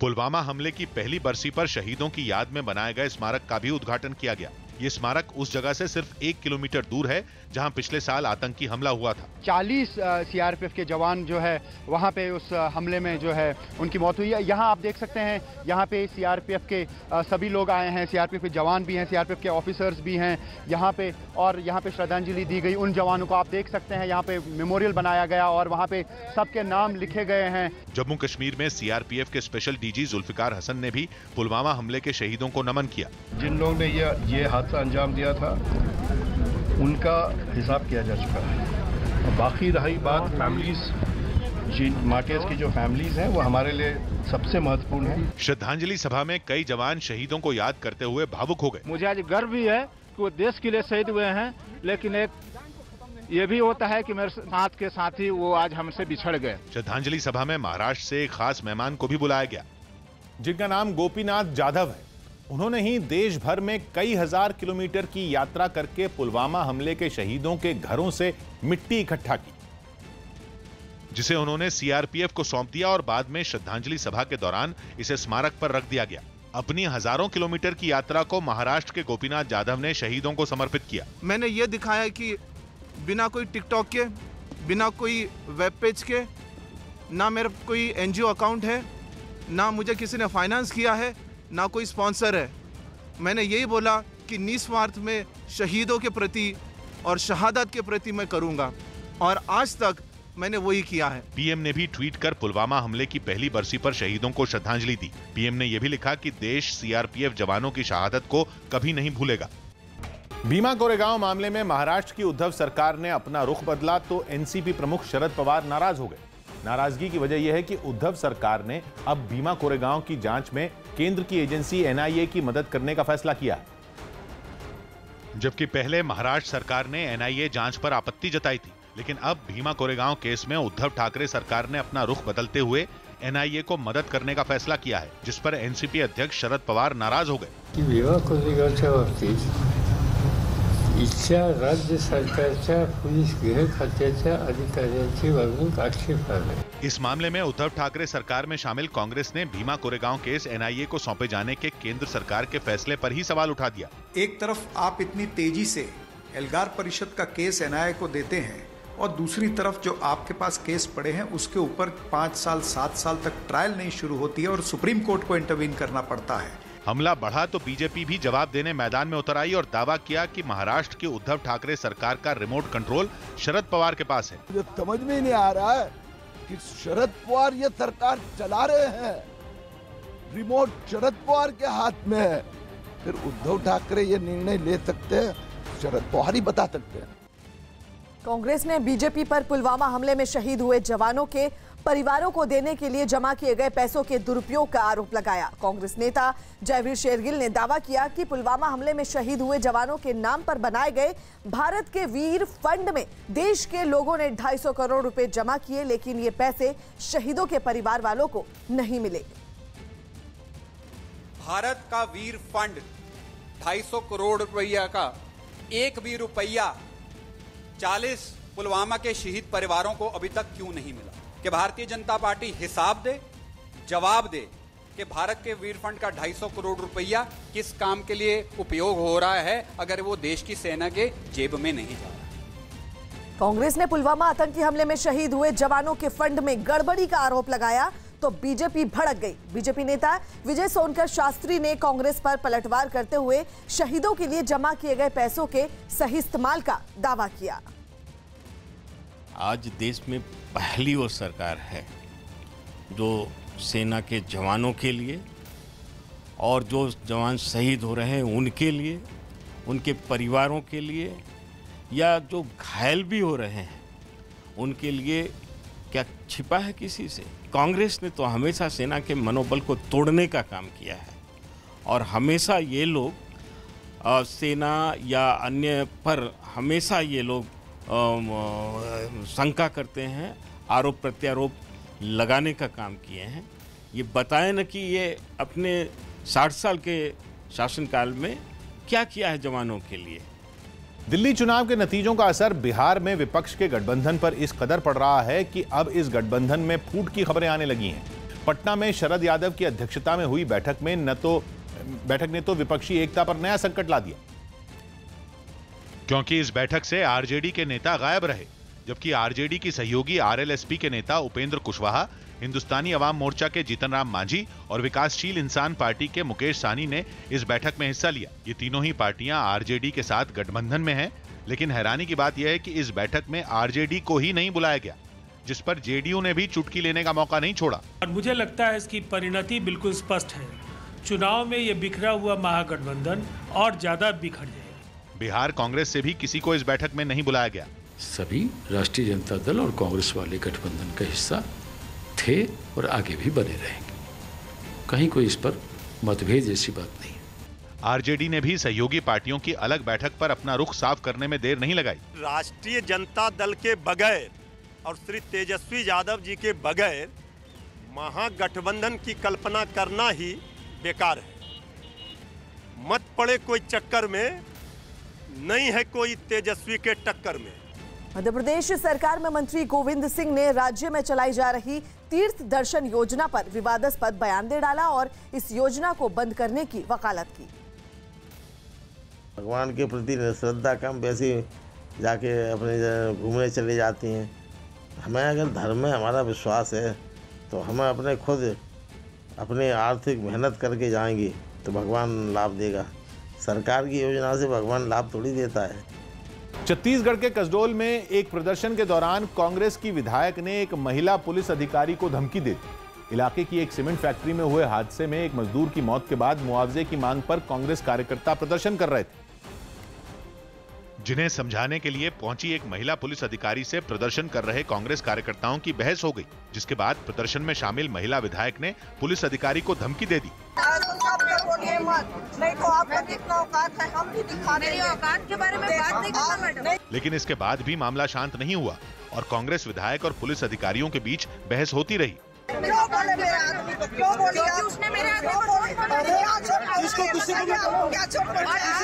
पुलवामा हमले की पहली बरसी पर शहीदों की याद में बनाए गए स्मारक का भी उद्घाटन किया गया। ये स्मारक उस जगह से सिर्फ 1 किलोमीटर दूर है जहां पिछले साल आतंकी हमला हुआ था। 40 सीआरपीएफ के जवान जो है वहां पे उस हमले में जो है उनकी मौत हुई है। यहाँ आप देख सकते हैं, यहाँ पे सीआरपीएफ के सभी लोग आए हैं। सीआरपीएफ के जवान भी हैं, सीआरपीएफ के ऑफिसर्स भी हैं यहाँ पे, और यहाँ पे श्रद्धांजलि दी गई उन जवानों को। आप देख सकते हैं यहाँ पे मेमोरियल बनाया गया और वहाँ पे सबके नाम लिखे गए हैं। जम्मू कश्मीर में सीआरपीएफ के स्पेशल डीजी जुल्फिकार हसन ने भी पुलवामा हमले के शहीदों को नमन किया। जिन लोगों ने ये हादसा अंजाम दिया था उनका हिसाब किया जा चुका है। और बाकी रही बात फैमिलीज, जिन मार्टियर्स की जो फैमिलीज हैं वो हमारे लिए सबसे महत्वपूर्ण है। श्रद्धांजलि सभा में कई जवान शहीदों को याद करते हुए भावुक हो गए। मुझे आज गर्व भी है कि वो देश के लिए शहीद हुए हैं, लेकिन एक ये भी होता है कि मेरे साथ के साथी वो आज हमसे बिछड़ गए। श्रद्धांजलि सभा में महाराष्ट्र से एक खास मेहमान को भी बुलाया गया, जिनका नाम गोपीनाथ जाधव है। उन्होंने ही देश भर में कई हजार किलोमीटर की यात्रा करके पुलवामा हमले के शहीदों के घरों से मिट्टी इकट्ठा की, जिसे उन्होंने सीआरपीएफ को सौंप दिया और बाद में श्रद्धांजलि सभा के दौरान इसे स्मारक पर रख दिया गया। अपनी हजारों किलोमीटर की यात्रा को महाराष्ट्र के गोपीनाथ जाधव ने शहीदों को समर्पित किया। मैंने ये दिखाया कि बिना कोई टिकटॉक के, बिना कोई वेब पेज के, ना मेरा कोई एनजीओ अकाउंट है, ना मुझे किसी ने फाइनेंस किया है, ना कोई स्पॉन्सर है। मैंने यही बोला कि निस्वार्थ में शहीदों के प्रति और शहादत के प्रति मैं करूंगा, और आज तक मैंने वही किया है। पीएम ने भी ट्वीट कर पुलवामा हमले की पहली बरसी पर शहीदों को श्रद्धांजलि दी। पीएम ने यह भी लिखा कि देश सीआरपीएफ जवानों की शहादत को कभी नहीं भूलेगा। भीमा कोरेगांव मामले में महाराष्ट्र की उद्धव सरकार ने अपना रुख बदला तो एनसीपी प्रमुख शरद पवार नाराज हो गए। नाराजगी की वजह यह है कि उद्धव सरकार ने अब भीमा कोरेगांव की जांच में केंद्र की एजेंसी एनआईए की मदद करने का फैसला किया, जबकि पहले महाराष्ट्र सरकार ने एनआईए जांच पर आपत्ति जताई थी। लेकिन अब भीमा कोरेगांव केस में उद्धव ठाकरे सरकार ने अपना रुख बदलते हुए एनआईए को मदद करने का फैसला किया है, जिस पर एनसीपी अध्यक्ष शरद पवार नाराज हो गए। भीमा कोरेगावच्या बाबतीत इच्छा राज्य सरकारच्या पोलीस गृह खात्याच्या अधिकाऱ्यांची वागणूक आक्षेपार्ह है। इस मामले में उद्धव ठाकरे सरकार में शामिल कांग्रेस ने भीमा कोरेगांव केस एनआईए को सौंपे जाने के केंद्र सरकार के फैसले पर ही सवाल उठा दिया। एक तरफ आप इतनी तेजी से एल्गार परिषद का केस एनआईए को देते हैं और दूसरी तरफ जो आपके पास केस पड़े हैं उसके ऊपर 5 साल 7 साल तक ट्रायल नहीं शुरू होती है और सुप्रीम कोर्ट को इंटरवीन करना पड़ता है। हमला बढ़ा तो बीजेपी भी जवाब देने मैदान में उतर आई और दावा किया कि महाराष्ट्र की उद्धव ठाकरे सरकार का रिमोट कंट्रोल शरद पवार के पास है। मुझे समझ में नहीं आ रहा है कि शरद पवार ये सरकार चला रहे हैं, रिमोट शरद पवार के हाथ में है, फिर उद्धव ठाकरे ये निर्णय ले सकते हैं, शरद पवार ही बता सकते हैं। कांग्रेस ने बीजेपी पर पुलवामा हमले में शहीद हुए जवानों के परिवारों को देने के लिए जमा किए गए पैसों के दुरुपयोग का आरोप लगाया। कांग्रेस नेता जयवीर शेरगिल ने दावा किया कि पुलवामा हमले में शहीद हुए जवानों के नाम पर बनाए गए भारत के वीर फंड में देश के लोगों ने 250 करोड़ रुपए जमा किए, लेकिन ये पैसे शहीदों के परिवार वालों को नहीं मिले। भारत का वीर फंड 250 करोड़ रुपया का एक भी रुपया 40 पुलवामा के शहीद परिवारों को अभी तक क्यों नहीं मिला? कि भारतीय जनता पार्टी हिसाब दे, जवाब दे कि भारत के वीर फंड का 250 करोड़ रुपया किस काम के लिए उपयोग हो रहा है अगर वो देश की सेना के जेब में नहीं जा रहा। कांग्रेस ने पुलवामा आतंकी हमले में शहीद हुए जवानों के फंड में गड़बड़ी का आरोप लगाया तो बीजेपी भड़क गई। बीजेपी नेता विजय सोनकर शास्त्री ने कांग्रेस पर पलटवार करते हुए शहीदों के लिए जमा किए गए पैसों के सही इस्तेमाल का दावा किया। आज देश में पहली वो सरकार है जो सेना के जवानों के लिए और जो जवान शहीद हो रहे हैं उनके लिए, उनके परिवारों के लिए या जो घायल भी हो रहे हैं उनके लिए क्या छिपा है किसी से? कांग्रेस ने तो हमेशा सेना के मनोबल को तोड़ने का काम किया है और हमेशा ये लोग सेना या अन्य पर हमेशा ये लोग शंका करते हैं, आरोप प्रत्यारोप लगाने का काम किए हैं। ये बताएं न कि ये अपने 60 साल के शासनकाल में क्या किया है जवानों के लिए। दिल्ली चुनाव के नतीजों का असर बिहार में विपक्ष के गठबंधन पर इस कदर पड़ रहा है कि अब इस गठबंधन में फूट की खबरें आने लगी हैं। पटना में शरद यादव की अध्यक्षता में हुई बैठक ने तो विपक्षी एकता पर नया संकट ला दिया, क्योंकि इस बैठक से आरजेडी के नेता गायब रहे, जबकि आरजेडी की सहयोगी आरएलएसपी के नेता उपेंद्र कुशवाहा, हिंदुस्तानी अवाम मोर्चा के जीतन राम मांझी और विकासशील इंसान पार्टी के मुकेश साहनी ने इस बैठक में हिस्सा लिया। ये तीनों ही पार्टियां आरजेडी के साथ गठबंधन में हैं, लेकिन हैरानी की बात यह है कि इस बैठक में आरजेडी को ही नहीं बुलाया गया, जिस पर जेडीयू ने भी चुटकी लेने का मौका नहीं छोड़ा। और मुझे लगता है इसकी परिणति बिल्कुल स्पष्ट है। चुनाव में ये बिखरा हुआ महागठबंधन और ज्यादा बिखर जाएगा। बिहार कांग्रेस से भी किसी को इस बैठक में नहीं बुलाया गया। सभी राष्ट्रीय जनता दल और कांग्रेस वाले गठबंधन का हिस्सा थे और आगे भी बने रहेंगे। कहीं कोई इस पर मतभेद जैसी बात नहीं है। आरजेडी ने भी सहयोगी पार्टियों की अलग बैठक पर अपना रुख साफ करने में देर नहीं लगाई। राष्ट्रीय जनता दल के बगैर और श्री तेजस्वी यादव जी के बगैर महागठबंधन की कल्पना करना ही बेकार है। मत पड़े कोई चक्कर में, नहीं है कोई तेजस्वी के टक्कर में। मध्य प्रदेश सरकार में मंत्री गोविंद सिंह ने राज्य में चलाई जा रही तीर्थ दर्शन योजना पर विवादास्पद बयान दे डाला और इस योजना को बंद करने की वकालत की। भगवान के प्रति श्रद्धा कम, वैसे जाके अपने घूमने चले जाती हैं। हमें अगर धर्म में हमारा विश्वास है तो हमें अपने खुद अपने आर्थिक मेहनत करके जाएंगे तो भगवान लाभ देगा। सरकार की योजना से भगवान लाभ थोड़ी देता है। छत्तीसगढ़ के कसडोल में एक प्रदर्शन के दौरान कांग्रेस की विधायक ने एक महिला पुलिस अधिकारी को धमकी दे दी। इलाके की एक सीमेंट फैक्ट्री में हुए हादसे में एक मजदूर की मौत के बाद मुआवजे की मांग पर कांग्रेस कार्यकर्ता प्रदर्शन कर रहे थे, जिन्हें समझाने के लिए पहुंची एक महिला पुलिस अधिकारी से प्रदर्शन कर रहे कांग्रेस कार्यकर्ताओं की बहस हो गई, जिसके बाद प्रदर्शन में शामिल महिला विधायक ने पुलिस अधिकारी को धमकी दे दी। नहीं तो आपका कितना औकात है, हम भी दिखा देंगे। मेरी औकात के बारे में बात नहीं करना मैडम। लेकिन इसके बाद भी मामला शांत नहीं हुआ और कांग्रेस विधायक और पुलिस अधिकारियों के बीच बहस होती रही। क्यों बोले मेरे आदमी को? क्यों बोले? उसने मेरे आदमी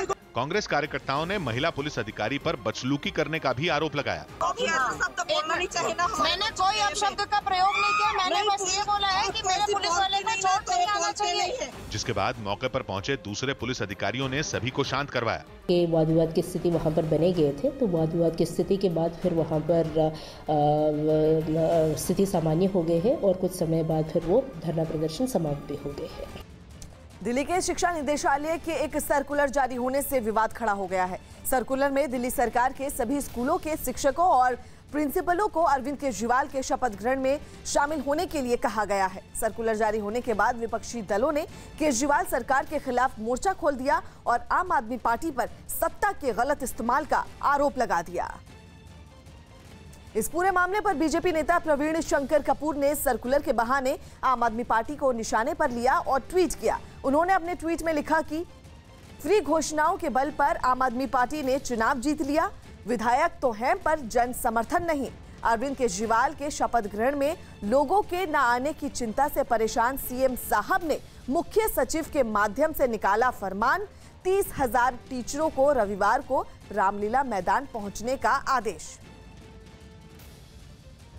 को कांग्रेस कार्यकर्ताओं ने महिला पुलिस अधिकारी पर बदसलूकी करने का भी आरोप लगाया। मैंने कोई अपशब्द का प्रयोग नहीं किया, मैंने बस ये बोला है कि मेरे पुलिस वाले को चोट नहीं आना चाहिए। जिसके बाद मौके पर पहुंचे दूसरे पुलिस अधिकारियों ने सभी को शांत करवाया। वाद विवाद की स्थिति वहां पर बने गए थे, तो वाद विवाद की स्थिति के बाद फिर वहां पर स्थिति सामान्य हो गई है और कुछ समय बाद फिर वो धरना प्रदर्शन समाप्त भी हो गए हैं। दिल्ली के शिक्षा निदेशालय के एक सर्कुलर जारी होने से विवाद खड़ा हो गया है। सर्कुलर में दिल्ली सरकार के सभी स्कूलों के शिक्षकों और प्रिंसिपलों को अरविंद केजरीवाल के शपथ ग्रहण में शामिल होने के लिए कहा गया है। सर्कुलर जारी होने के बाद विपक्षी दलों ने केजरीवाल सरकार के खिलाफ मोर्चा खोल दिया और आम आदमी पार्टी पर सत्ता के गलत इस्तेमाल का आरोप लगा दिया। इस पूरे मामले पर बीजेपी नेता प्रवीण शंकर कपूर ने सर्कुलर के बहाने आम आदमी पार्टी को निशाने पर लिया और ट्वीट किया। उन्होंने अपने ट्वीट में लिखा कि फ्री घोषणाओं के बल पर आम आदमी पार्टी ने चुनाव जीत लिया, विधायक तो हैं पर जन समर्थन नहीं। अरविंद केजरीवाल के शपथ ग्रहण में लोगों के न आने की चिंता से परेशान सीएम साहब ने मुख्य सचिव के माध्यम से निकाला फरमान, 30,000 टीचरों को रविवार को रामलीला मैदान पहुंचने का आदेश।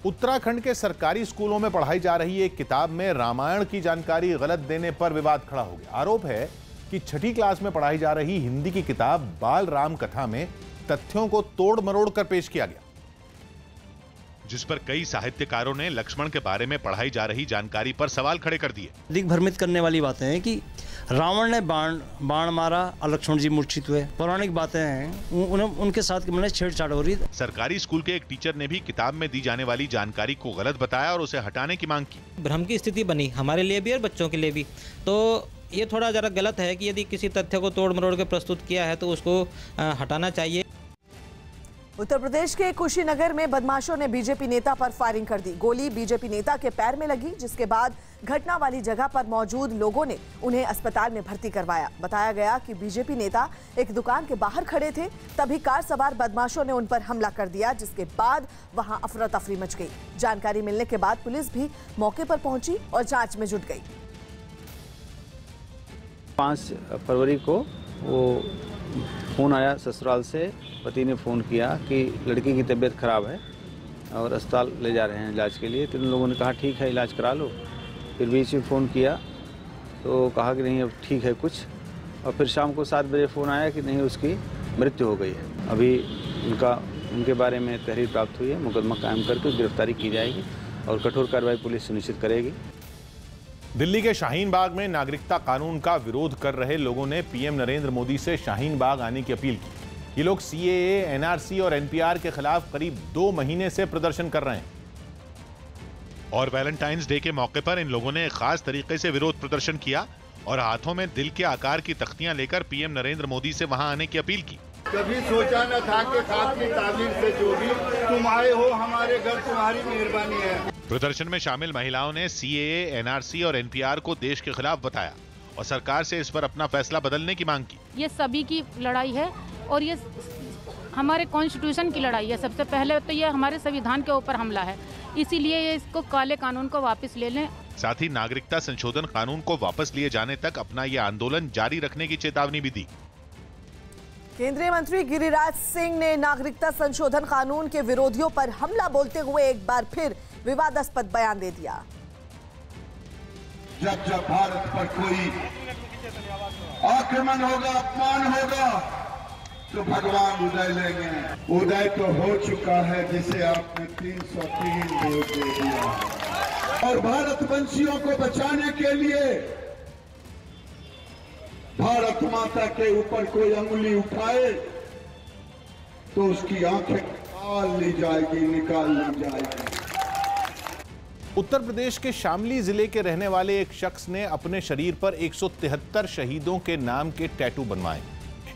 उत्तराखंड के सरकारी स्कूलों में पढ़ाई जा रही एक किताब में रामायण की जानकारी गलत देने पर विवाद खड़ा हो गया। आरोप है कि 6ठी क्लास में पढ़ाई जा रही हिंदी की किताब बाल राम कथा में तथ्यों को तोड़ मरोड़ कर पेश किया गया, जिस पर कई साहित्यकारों ने लक्ष्मण के बारे में पढ़ाई जा रही जानकारी पर सवाल खड़े कर दिए। अधिक भ्रमित करने वाली बातें हैं कि रावण ने बाण मारा और लक्ष्मण जी मूर्छित हुए, पौराणिक बातें हैं, उनके साथ मैंने छेड़छाड़ हो रही है। सरकारी स्कूल के एक टीचर ने भी किताब में दी जाने वाली जानकारी को गलत बताया और उसे हटाने की मांग की। भ्रम की स्थिति बनी हमारे लिए भी और बच्चों के लिए भी, तो ये थोड़ा जरा गलत है कि यदि किसी तथ्य को तोड़ मरोड़ के प्रस्तुत किया है तो उसको हटाना चाहिए। उत्तर प्रदेश के कुशीनगर में बदमाशों ने बीजेपी नेता पर फायरिंग कर दी। गोली बीजेपी नेता के पैर में लगी, जिसके बाद घटना वाली जगह पर मौजूद लोगों ने उन्हें अस्पताल में भर्ती करवाया। बताया गया कि बीजेपी नेता एक दुकान के बाहर खड़े थे, तभी कार सवार बदमाशों ने उन पर हमला कर दिया, जिसके बाद वहां अफरा तफरी मच गई। जानकारी मिलने के बाद पुलिस भी मौके पर पहुंची और जांच में जुट गई। 5 फरवरी को वो फ़ोन आया ससुराल से, पति ने फ़ोन किया कि लड़की की तबीयत ख़राब है और अस्पताल ले जा रहे हैं इलाज के लिए। तो उन लोगों ने कहा ठीक है इलाज करा लो। फिर बीच में फ़ोन किया तो कहा कि नहीं अब ठीक है कुछ, और फिर शाम को 7 बजे फ़ोन आया कि नहीं उसकी मृत्यु हो गई है। अभी उनके बारे में तहरीर प्राप्त हुई है, मुकदमा कायम करके गिरफ्तारी की जाएगी और कठोर कार्रवाई पुलिस सुनिश्चित करेगी। दिल्ली के शाहीन बाग में नागरिकता कानून का विरोध कर रहे लोगों ने पीएम नरेंद्र मोदी से शाहीन बाग आने की अपील की। ये लोग सीएए, एनआरसी और एनपीआर के खिलाफ करीब 2 महीने से प्रदर्शन कर रहे हैं। और वैलेंटाइंस डे के मौके पर इन लोगों ने एक खास तरीके से विरोध प्रदर्शन किया और हाथों में दिल के आकार की तख्तियां लेकर पीएम नरेंद्र मोदी से वहां आने की अपील की। कभी सोचा न था कि खास की ताबीर से जो भी तुम आए हो हमारे घर, तुम्हारी मेहरबानी है। प्रदर्शन में शामिल महिलाओं ने सीएए, एनआरसी और एनपीआर को देश के खिलाफ बताया और सरकार से इस पर अपना फैसला बदलने की मांग की। ये सभी की लड़ाई है और ये हमारे कॉन्स्टिट्यूशन की लड़ाई है। सबसे पहले तो ये हमारे संविधान के ऊपर हमला है, इसीलिए ये इसको काले कानून को वापस ले लें। साथ ही नागरिकता संशोधन कानून को वापस लिए जाने तक अपना ये आंदोलन जारी रखने की चेतावनी भी दी। केंद्रीय मंत्री गिरिराज सिंह ने नागरिकता संशोधन कानून के विरोधियों पर हमला बोलते हुए एक बार फिर विवादास्पद बयान दे दिया। जब जब भारत पर कोई आक्रमण होगा, अपमान होगा, तो भगवान उदय लेंगे। उदय तो हो चुका है जिसे आपने 303 वोट दे दिया। और भारतवंशियों को बचाने के लिए भारत माता के ऊपर कोई अंगुली उठाए तो उसकी आंखें निकाल ली जाएगी। उत्तर प्रदेश के शामली जिले के रहने वाले एक शख्स ने अपने शरीर पर 173 शहीदों के नाम के टैटू बनवाए।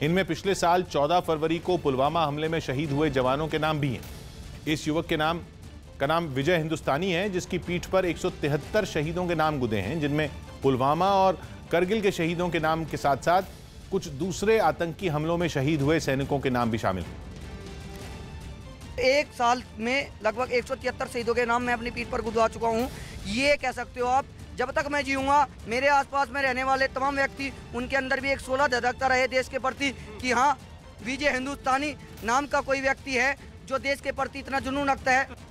इनमें पिछले साल 14 फरवरी को पुलवामा हमले में शहीद हुए जवानों के नाम भी हैं। इस युवक के नाम विजय हिंदुस्तानी है, जिसकी पीठ पर 173 शहीदों के नाम गुदे हैं, जिनमें पुलवामा और करगिल के शहीदों के नाम के साथ साथ कुछ दूसरे आतंकी हमलों में शहीद हुए सैनिकों के नाम भी शामिल हैं। एक साल में लगभग 173 शहीदों के नाम मैं अपनी पीठ पर गुदवा चुका हूं। ये कह सकते हो आप, जब तक मैं जीऊंगा मेरे आसपास में रहने वाले तमाम व्यक्ति, उनके अंदर भी एक 16 धधकता रहे देश के प्रति कि हाँ, विजय हिंदुस्तानी नाम का कोई व्यक्ति है जो देश के प्रति इतना जुनून रखता है।